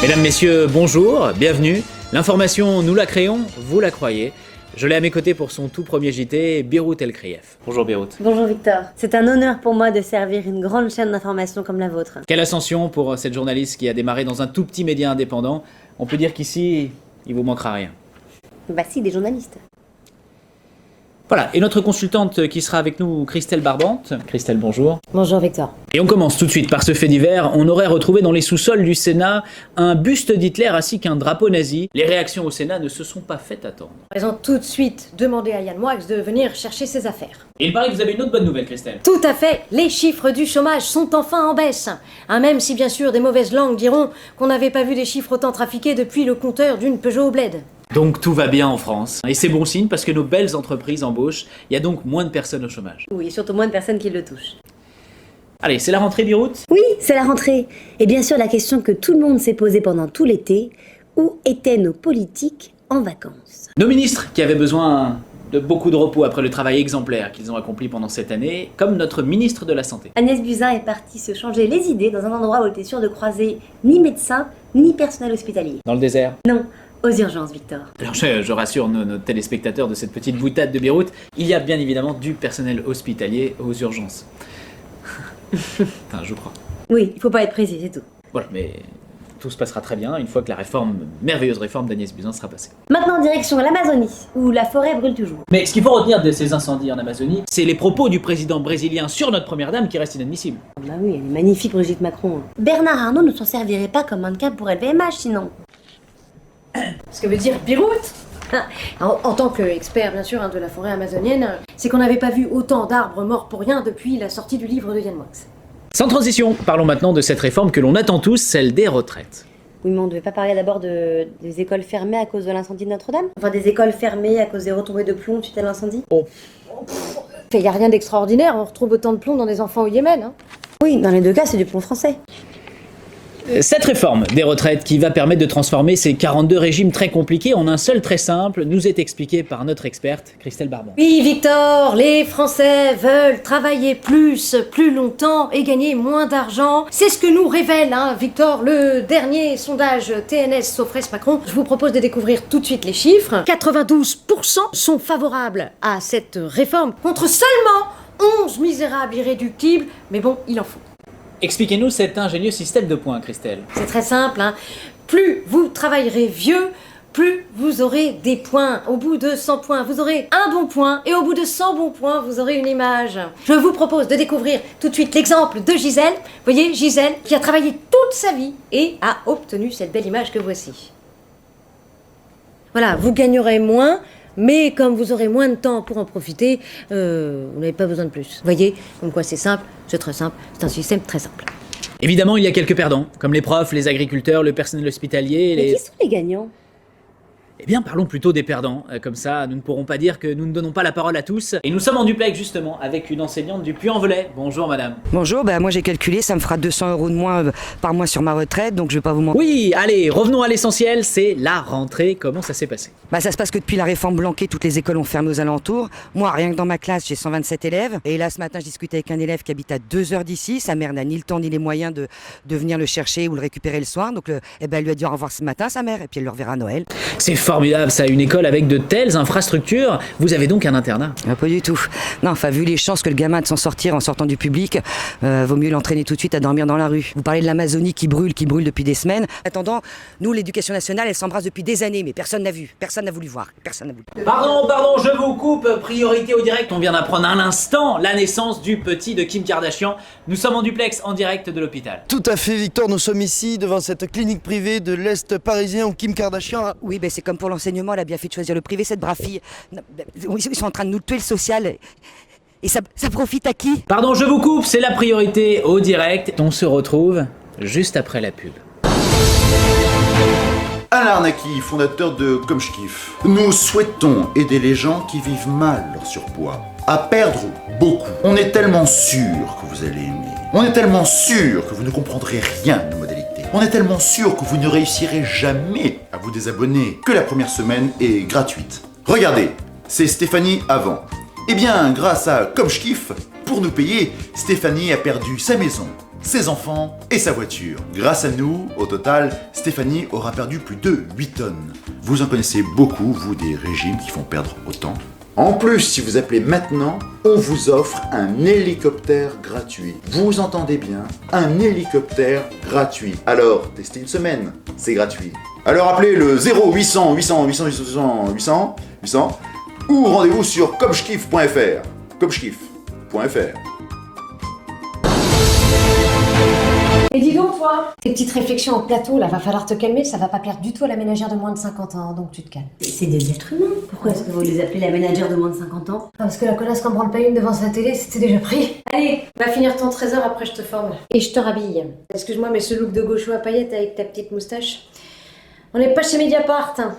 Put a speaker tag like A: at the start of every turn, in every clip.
A: Mesdames, Messieurs, bonjour, bienvenue. L'information, nous la créons, vous la croyez. Je l'ai à mes côtés pour son tout premier JT, Beyrouth El Krief. Bonjour Beyrouth.
B: Bonjour Victor. C'est un honneur pour moi de servir une grande chaîne d'information comme la vôtre.
A: Quelle ascension pour cette journaliste qui a démarré dans un tout petit média indépendant. On peut dire qu'ici, il vous manquera rien.
B: Bah si, des journalistes.
A: Voilà, et notre consultante qui sera avec nous, Christelle Barbante. Christelle, bonjour.
B: Bonjour Victor.
A: Et on commence tout de suite par ce fait divers. On aurait retrouvé dans les sous-sols du Sénat un buste d'Hitler ainsi qu'un drapeau nazi. Les réactions au Sénat ne se sont pas faites attendre.
C: Ils ont tout de suite demandé à Yann Moix de venir chercher ses affaires.
A: Et il paraît que vous avez une autre bonne nouvelle, Christelle.
C: Tout à fait, les chiffres du chômage sont enfin en baisse. Même si bien sûr des mauvaises langues diront qu'on n'avait pas vu des chiffres autant trafiqués depuis le compteur d'une Peugeot au bled.
A: Donc tout va bien en France. Et c'est bon signe parce que nos belles entreprises embauchent. Il y a donc moins de personnes au chômage.
B: Oui, surtout moins de personnes qui le touchent.
A: Allez, c'est la rentrée Beyrouth.
B: Oui, c'est la rentrée. Et bien sûr, la question que tout le monde s'est posée pendant tout l'été, où étaient nos politiques en vacances?
A: Nos ministres qui avaient besoin de beaucoup de repos après le travail exemplaire qu'ils ont accompli pendant cette année, comme notre ministre de la Santé.
B: Agnès Buzyn est partie se changer les idées dans un endroit où elle était sûre de croiser ni médecins, ni personnel hospitalier.
A: Dans le désert.
B: Non, aux urgences, Victor.
A: Alors je rassure nos téléspectateurs de cette petite boutade de Beyrouth, il y a bien évidemment du personnel hospitalier aux urgences. Enfin, je crois.
B: Oui, il faut pas être précis, c'est tout.
A: Voilà, mais tout se passera très bien une fois que la merveilleuse réforme d'Agnès Buzyn sera passée.
B: Maintenant, direction l'Amazonie, où la forêt brûle toujours.
A: Mais ce qu'il faut retenir de ces incendies en Amazonie, c'est les propos du président brésilien sur notre première dame qui restent inadmissibles.
B: Bah oui, elle est magnifique, Brigitte Macron. Bernard Arnault ne s'en servirait pas comme mannequin pour LVMH, sinon.
C: Ce que veut dire Beyrouth, en tant qu'expert bien sûr de la forêt amazonienne, c'est qu'on n'avait pas vu autant d'arbres morts pour rien depuis la sortie du livre de Yann Moix.
A: Sans transition, parlons maintenant de cette réforme que l'on attend tous, celle des retraites.
B: Oui, mais on ne devait pas parler d'abord des écoles fermées à cause de l'incendie de Notre-Dame? Enfin, des écoles fermées à cause des retombées de plomb suite à l'incendie?
C: Il n'y a rien d'extraordinaire, on retrouve autant de plomb dans des enfants au Yémen.
B: Oui, dans les deux cas, c'est du plomb français.
A: Cette réforme des retraites qui va permettre de transformer ces 42 régimes très compliqués en un seul très simple nous est expliquée par notre experte Christelle Barbante.
C: Oui, Victor, les Français veulent travailler plus longtemps et gagner moins d'argent. C'est ce que nous révèle, Victor, le dernier sondage TNS Sofres Macron. Je vous propose de découvrir tout de suite les chiffres. 92% sont favorables à cette réforme, contre seulement 11 misérables irréductibles. Mais bon, il en faut.
A: Expliquez-nous cet ingénieux système de points, Christelle.
C: C'est très simple, Plus vous travaillerez vieux, plus vous aurez des points. Au bout de 100 points, vous aurez un bon point, et au bout de 100 bons points, vous aurez une image. Je vous propose de découvrir tout de suite l'exemple de Gisèle. Vous voyez, Gisèle, qui a travaillé toute sa vie et a obtenu cette belle image que voici. Voilà, vous gagnerez moins, mais comme vous aurez moins de temps pour en profiter, vous n'avez pas besoin de plus. Vous voyez, comme quoi c'est simple, c'est très simple, c'est un système très simple.
A: Évidemment, il y a quelques perdants, comme les profs, les agriculteurs, le personnel hospitalier,
B: Mais qui sont les gagnants?
A: Eh bien, parlons plutôt des perdants. Comme ça, nous ne pourrons pas dire que nous ne donnons pas la parole à tous. Et nous sommes en duplex, justement, avec une enseignante du Puy-en-Velay. Bonjour, madame.
D: Bonjour, moi j'ai calculé, ça me fera 200 € de moins par mois sur ma retraite, donc je vais pas vous mentir.
A: Oui, allez, revenons à l'essentiel, c'est la rentrée. Comment ça s'est passé?
D: Ça se passe que depuis la réforme Blanquet, toutes les écoles ont fermé aux alentours. Moi, rien que dans ma classe, j'ai 127 élèves. Et là, ce matin, je discutais avec un élève qui habite à 2 heures d'ici. Sa mère n'a ni le temps ni les moyens de venir le chercher ou le récupérer le soir. Donc, elle lui a dit au revoir ce matin, sa mère, et puis elle le reverra à Noël.
A: C'est formidable, ça, une école avec de telles infrastructures. Vous avez donc un internat?
D: Pas du tout. Non, vu les chances que le gamin de s'en sortir en sortant du public, vaut mieux l'entraîner tout de suite à dormir dans la rue. Vous parlez de l'Amazonie qui brûle depuis des semaines. En attendant, nous, l'éducation nationale, elle s'embrasse depuis des années, mais personne n'a vu. Personne n'a voulu voir. Personne n'a voulu.
A: Pardon, je vous coupe. Priorité au direct. On vient d'apprendre à l'instant la naissance du petit de Kim Kardashian. Nous sommes en duplex, en direct de l'hôpital.
E: Tout à fait, Victor. Nous sommes ici devant cette clinique privée de l'Est parisien où Kim Kardashian a...
D: Oui, c'est comme pour l'enseignement, elle a bien fait de choisir le privé, cette brave fille. Ils sont en train de nous tuer le social. Et ça profite à qui?
A: Pardon, je vous coupe. C'est la priorité au direct. On se retrouve juste après la pub.
F: Alain Arnaki, fondateur de Comme je kiffe. Nous souhaitons aider les gens qui vivent mal leur surpoids à perdre beaucoup. On est tellement sûr que vous allez aimer. On est tellement sûr que vous ne comprendrez rien de nos modalités. On est tellement sûr que vous ne réussirez jamais à vous désabonner que la première semaine est gratuite. Regardez, c'est Stéphanie avant. Eh bien, grâce à Comme je kiffe, pour nous payer, Stéphanie a perdu sa maison, ses enfants et sa voiture. Grâce à nous, au total, Stéphanie aura perdu plus de 8 tonnes. Vous en connaissez beaucoup, vous, des régimes qui font perdre autant. En plus, si vous appelez maintenant, on vous offre un hélicoptère gratuit. Vous entendez bien, un hélicoptère gratuit. Alors, testez une semaine, c'est gratuit. Alors appelez le 0800 800 800 800 800 800 ou rendez-vous sur comschkiff.fr. comschkiff.fr.
C: Et dis donc, toi, tes petites réflexions au plateau, là, va falloir te calmer, ça va pas plaire du tout à la ménagère de moins de 50 ans, donc tu te calmes.
B: C'est des êtres humains. Pourquoi est-ce que vous les appelez la ménagère de moins de 50 ans?
C: Parce que la connasse qu'en branle pas une devant sa télé, c'était déjà pris. Allez, va finir ton trésor, après je te forme. Et je te rhabille. Excuse-moi, mais ce look de gaucho à paillettes avec ta petite moustache, on n'est pas chez Mediapart. Hein.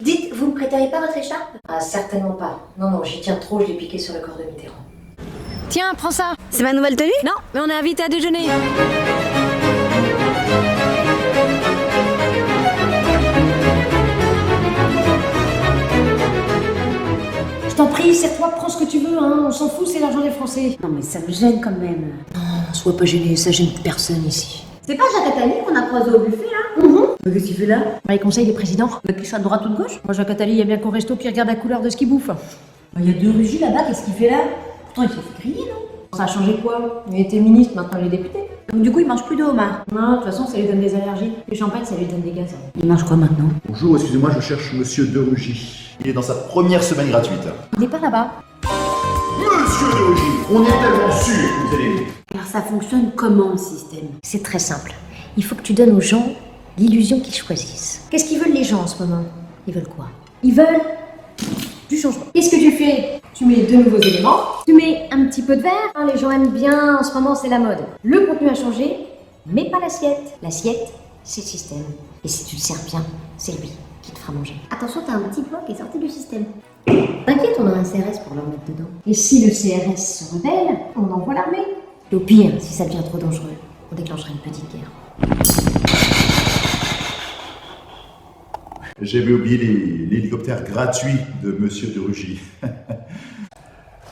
B: Dites, vous me prêteriez pas votre écharpe?
C: Ah, certainement pas. Non, non, j'y tiens trop, je l'ai piqué sur le corps de Mitterrand. Tiens, prends ça.
B: C'est ma nouvelle tenue?
C: Non, mais on est invité à déjeuner. Je t'en prie, serre-toi, prends ce que tu veux, hein. On s'en fout, c'est l'argent des Français.
B: Non mais ça me gêne quand même.
C: Non, sois pas gêné, ça gêne personne ici.
B: C'est pas Jacques Attali qu'on a croisé au buffet là? Mais qu'est-ce qu'il fait là?
C: Les conseils des présidents.
B: Mais qu'il soit de droite ou de gauche?
C: Moi, Jacques Attali, il y a bien qu'au resto qui regarde la couleur de ce qu'il bouffe.
B: Il y a deux rugis là-bas, qu'est-ce qu'il fait là? Pourtant il s'est fait griller, non?
C: Ça a changé quoi? Il était ministre, maintenant il est député.
B: Donc du coup il mange plus de homard.
C: Non, de toute façon, ça lui donne des allergies. Le champagne, ça lui donne des gaz.
B: Il mange quoi maintenant?
F: Bonjour, excusez-moi, je cherche Monsieur De Rugy. Il est dans sa première semaine gratuite.
C: Il n'est pas là-bas.
F: Monsieur De Rugy, on est tellement sûr que vous allez aimer.
B: Alors ça fonctionne comment le système?
C: C'est très simple. Il faut que tu donnes aux gens l'illusion qu'ils choisissent. Qu'est-ce qu'ils veulent les gens en ce moment? Ils veulent quoi? Ils veulent du changement. Qu'est-ce que tu fais? Tu mets de nouveaux éléments, tu mets un petit peu de verre. Hein, les gens aiment bien, en ce moment c'est la mode. Le contenu a changé, mais pas l'assiette. L'assiette, c'est le système. Et si tu le sers bien, c'est lui qui te fera manger.
B: Attention, t'as un petit poids qui est sorti du système.
C: T'inquiète, on a un CRS pour leur mettre dedans. Et si le CRS se rebelle, on envoie l'armée. Et au pire, si ça devient trop dangereux, on déclenchera une petite guerre.
F: J'avais oublié l'hélicoptère gratuit de Monsieur De Rugy.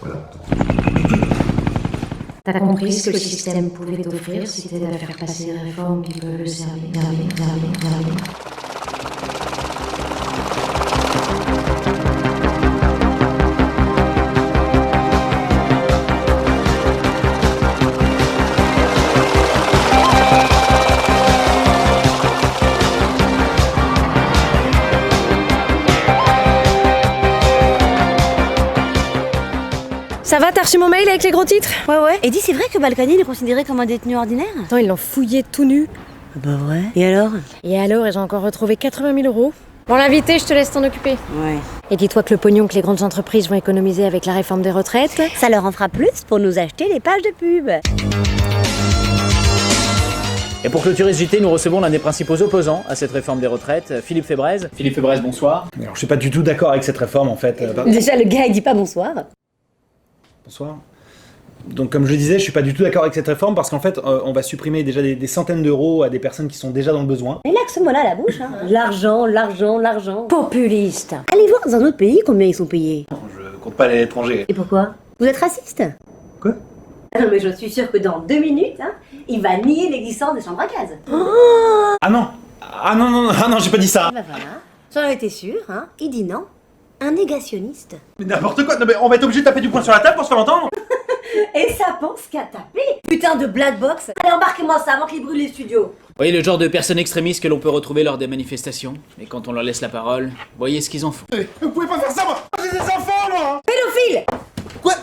F: Voilà.
C: T'as compris ce que le système pouvait t'offrir si t'aidais à faire passer des réformes qui peuvent le servir. Ça va, t'as reçu mon mail avec les gros titres?
B: Ouais. Et dis, c'est vrai que Balkany est considéré comme un détenu ordinaire?
C: Attends, ils l'ont fouillé tout nu.
B: Bah ouais. Et alors?
C: Et alors, ils ont encore retrouvé 80 000 euros. Bon, l'invité, je te laisse t'en occuper.
B: Ouais.
C: Et dis-toi que le pognon que les grandes entreprises vont économiser avec la réforme des retraites...
B: Ça leur en fera plus pour nous acheter des pages de pub.
A: Et pour clôturer ce JT, nous recevons l'un des principaux opposants à cette réforme des retraites, Philippe Fébrez. Philippe Fébrez, bonsoir.
G: Alors, je suis pas du tout d'accord avec cette réforme en fait.
B: Déjà, le gars, il dit pas bonsoir.
G: Bonsoir. Donc comme je disais, je suis pas du tout d'accord avec cette réforme parce qu'en fait, on va supprimer déjà des centaines d'euros à des personnes qui sont déjà dans le besoin.
B: Et là, que ce mot-là à la bouche, hein. L'argent.
C: Populiste.
B: Allez voir dans un autre pays combien ils sont payés.
G: Je compte pas aller à l'étranger.
B: Et pourquoi? Vous êtes raciste?
G: Quoi?
B: Non, mais je suis sûre que dans 2 minutes, hein, il va nier l'existence des chambres à gaz.
G: Ah non, j'ai pas dit ça.
B: Et bah voilà, j'en étais sûre, hein. Il dit non. Un négationniste.
G: Mais n'importe quoi. Non mais on va être obligé de taper du poing sur la table pour se faire entendre.
B: Et ça pense qu'à taper. Putain de black box. Allez, embarquez-moi ça avant qu'il brûle les studios.
A: Voyez le genre de personnes extrémistes que l'on peut retrouver lors des manifestations. Et quand on leur laisse la parole, voyez ce qu'ils en font.
F: Vous pouvez pas faire ça, moi! J'ai des enfants, moi!
B: Pédophile.
F: Quoi?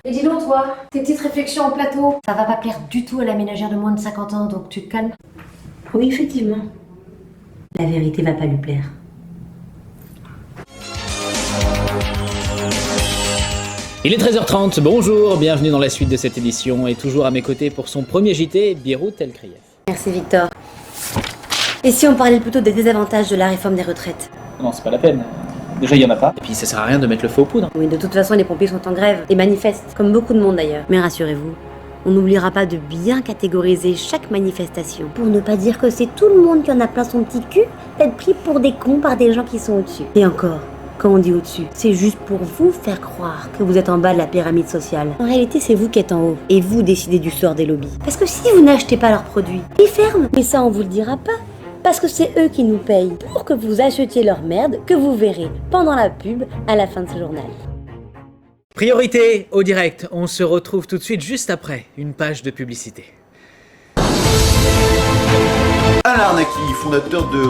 C: Et dis donc, toi, tes petites réflexions au plateau, ça va pas plaire du tout à la ménagère de moins de 50 ans, donc tu te calmes.
B: Oui, effectivement. La vérité va pas lui plaire.
A: Il est 13h30, bonjour, bienvenue dans la suite de cette édition. Et toujours à mes côtés pour son premier JT, Birut El-Krief.
B: Merci Victor. Et si on parlait plutôt des désavantages de la réforme des retraites?
A: Non, c'est pas la peine. Déjà, il y en a pas. Et puis, ça sert à rien de mettre le feu aux poudres.
B: Oui, de toute façon, les pompiers sont en grève et manifestent, comme beaucoup de monde d'ailleurs. Mais rassurez-vous, on n'oubliera pas de bien catégoriser chaque manifestation. Pour ne pas dire que c'est tout le monde qui en a plein son petit cul, d'être pris pour des cons par des gens qui sont au-dessus. Et encore, quand on dit au-dessus. C'est juste pour vous faire croire que vous êtes en bas de la pyramide sociale. En réalité, c'est vous qui êtes en haut. Et vous décidez du sort des lobbies. Parce que si vous n'achetez pas leurs produits, ils ferment. Mais ça, on vous le dira pas. Parce que c'est eux qui nous payent pour que vous achetiez leur merde que vous verrez pendant la pub à la fin de ce journal.
A: Priorité au direct, on se retrouve tout de suite juste après une page de publicité.
F: Alain Arnaki, fondateur de